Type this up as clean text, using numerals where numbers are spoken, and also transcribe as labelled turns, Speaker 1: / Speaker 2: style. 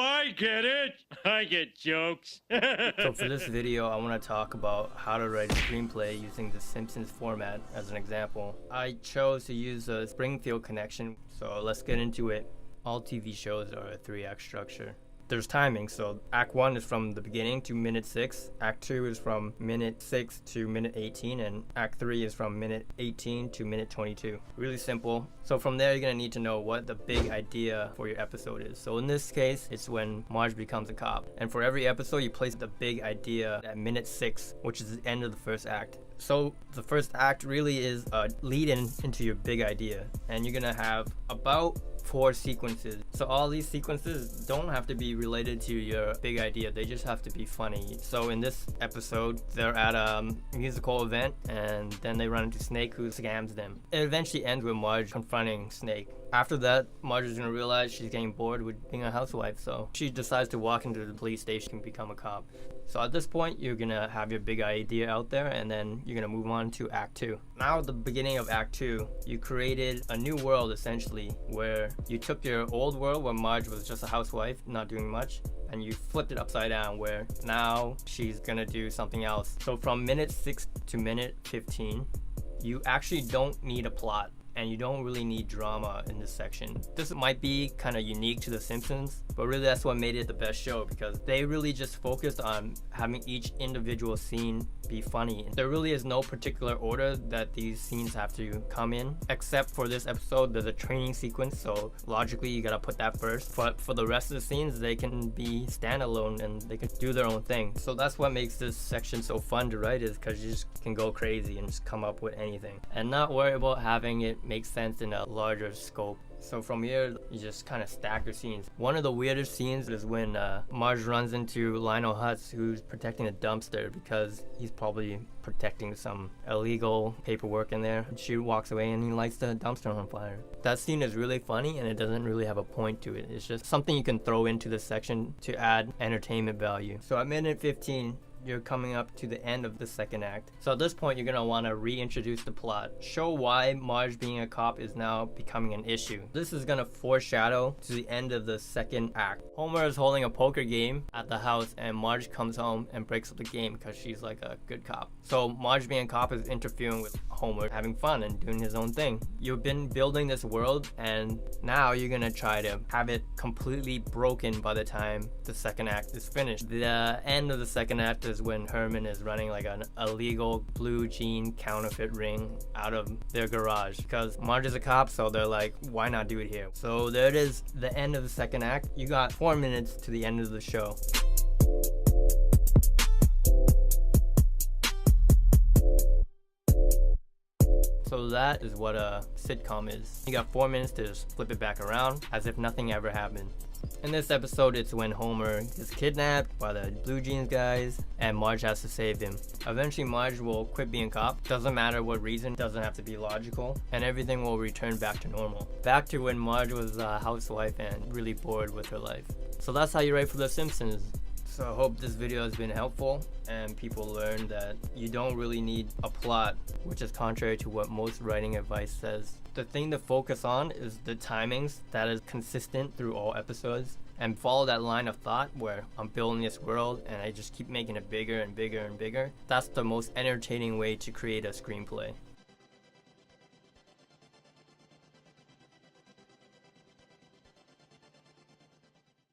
Speaker 1: I get it. I get jokes.
Speaker 2: So for this video, I want to talk about how to write a screenplay using the Simpsons format as an example. I chose to use a Springfield connection, so let's get into it. All TV shows are a 3-act structure. There's timing, so Act 1 is from the beginning to minute 6, Act 2 is from minute 6 to minute 18, and Act 3 is from minute 18 to minute 22. Really simple. So from there, you're gonna need to know what the big idea for your episode is. So in this case, it's when Marge becomes a cop. And for every episode, you place the big idea at minute 6, which is the end of the first act. So the first act really is a lead-in into your big idea, and you're gonna have about 4 sequences. So all these sequences don't have to be related to your big idea, they just have to be funny. So in this episode, they're at a musical event and then they run into Snake, who scams them. It eventually ends with Marge confronting Snake. After that, Marge is gonna realize she's getting bored with being a housewife, so she decides to walk into the police station and become a cop. So at this point, you're gonna have your big idea out there, and then you're gonna move on to Act 2. Now at the beginning of Act 2, you created a new world essentially, where you took your old world where Marge was just a housewife, not doing much, and you flipped it upside down where now she's gonna do something else. So from minute 6 to minute 15, you actually don't need a plot, and you don't really need drama in this section. This might be kind of unique to The Simpsons, but really that's what made it the best show, because they really just focused on having each individual scene be funny. There really is no particular order that these scenes have to come in, except for this episode, there's a training sequence, so logically you gotta put that first. But for the rest of the scenes, they can be standalone and they can do their own thing. So that's what makes this section so fun to write, is because you just can go crazy and just come up with anything and not worry about having it make sense in a larger scope. So from here, you just kind of stack your scenes. One of the weirdest scenes is when Marge runs into Lionel Hutz, who's protecting a dumpster because he's probably protecting some illegal paperwork in there. She walks away and he lights the dumpster on fire. That scene is really funny and it doesn't really have a point to it. It's just something you can throw into this section to add entertainment value. So at minute 15, you're coming up to the end of the second act. So at this point, you're gonna wanna reintroduce the plot. Show why Marge being a cop is now becoming an issue. This is gonna foreshadow to the end of the second act. Homer is holding a poker game at the house and Marge comes home and breaks up the game because she's like a good cop. So Marge being a cop is interfering with Homer having fun and doing his own thing. You've been building this world and now you're gonna try to have it completely broken by the time the second act is finished. The end of the second act is when Herman is running like an illegal blue jean counterfeit ring out of their garage because Marge is a cop, so they're like, why not do it here? So there it is, the end of the second act. You got 4 minutes to the end of the show. So that is what a sitcom is. You got 4 minutes to just flip it back around as if nothing ever happened. In this episode, it's when Homer gets kidnapped by the blue jeans guys and Marge has to save him. Eventually, Marge will quit being cop. Doesn't matter what reason, doesn't have to be logical, and everything will return back to normal. Back to when Marge was a housewife and really bored with her life. So that's how you write for The Simpsons. So I hope this video has been helpful and people learn that you don't really need a plot, which is contrary to what most writing advice says. The thing to focus on is the timings that is consistent through all episodes, and follow that line of thought where I'm building this world and I just keep making it bigger and bigger and bigger. That's the most entertaining way to create a screenplay.